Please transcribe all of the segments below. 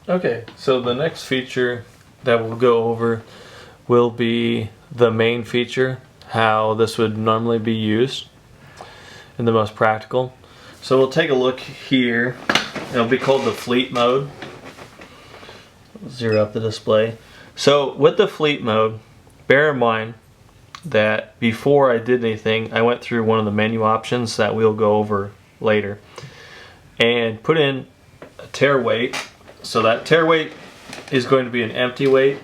Okay, so the next feature that we'll go over will be the main feature, how this would normally be used and the most practical. So we'll take a look here. It'll be called the fleet mode. Zero up the display. So with the fleet mode, bear in mind that before I did anything, I went through one of the menu options that we'll go over later and put in a tare weight. So that tare weight is going to be an empty weight,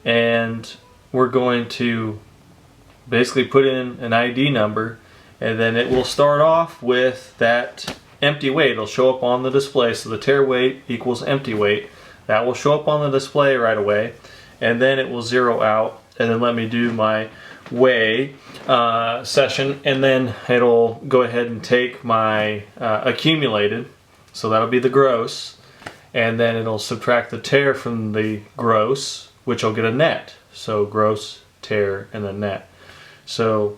and we're going to basically put in an ID number, and then it will start off with that empty weight. It'll show up on the display. So the tare weight equals empty weight. That will show up on the display right away, and then it will zero out, and then let me do my weigh session, and then it'll go ahead and take my accumulated, so that'll be the gross, and then it'll subtract the tare from the gross, which will get a net. So gross, tare, and then net. So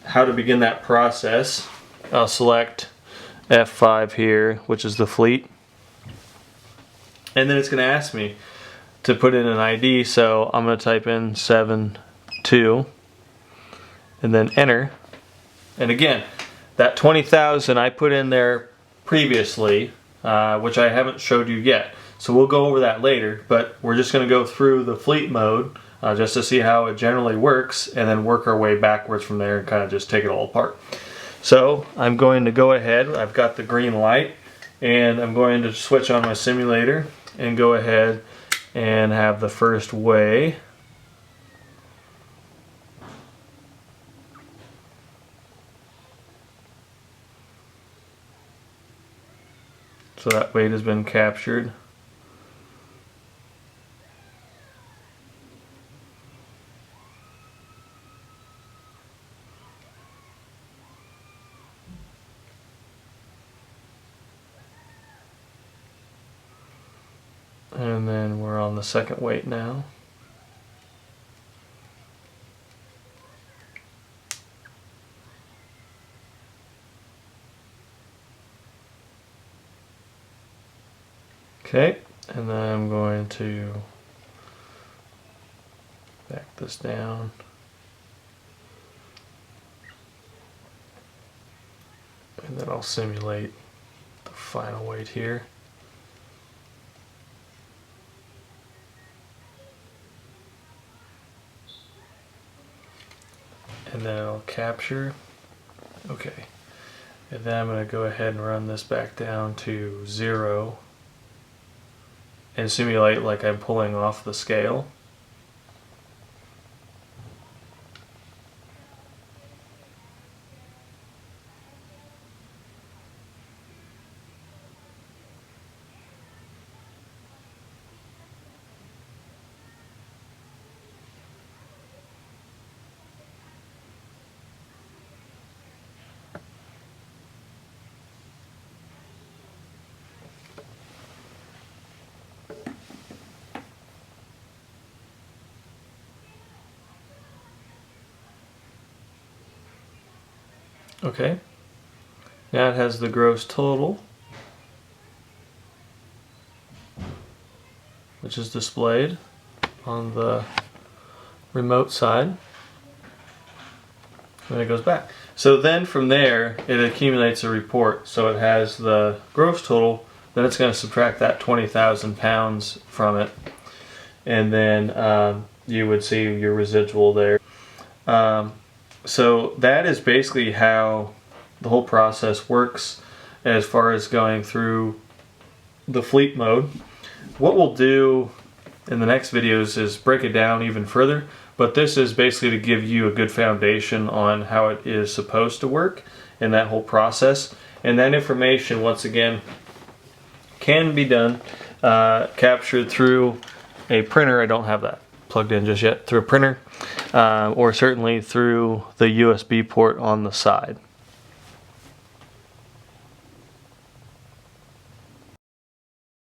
how to begin that process, I'll select F5 here, which is the fleet, and then it's going to ask me to put in an ID, so I'm going to type in 72 and then enter. And again, that 20,000 I put in there previously, which I haven't showed you yet, so we'll go over that later, but we're just going to go through the fleet mode just to see how it generally works, and then work our way backwards from there and kind of just take it all apart. So I'm going to go ahead, I've got the green light, and I'm going to switch on my simulator and go ahead and have the first weigh. So that weight has been captured. And then we're on the second weight now. Okay, and then I'm going to back this down. And then I'll simulate the final weight here. And then I'll capture. Okay. And then I'm going to go ahead and run this back down to 0 and simulate like I'm pulling off the scale. Okay, now it has the gross total, which is displayed on the remote side, and it goes back. So then from there it accumulates a report. So it has the gross total, then it's going to subtract that 20,000 pounds from it, and then you would see your residual there. So that is basically how the whole process works as far as going through the fleet mode. What we'll do in the next videos is break it down even further, but this is basically to give you a good foundation on how it is supposed to work in that whole process. And that information, once again, can be done, captured through a printer. I don't have that plugged in just yet, through a printer, or certainly through the USB port on the side.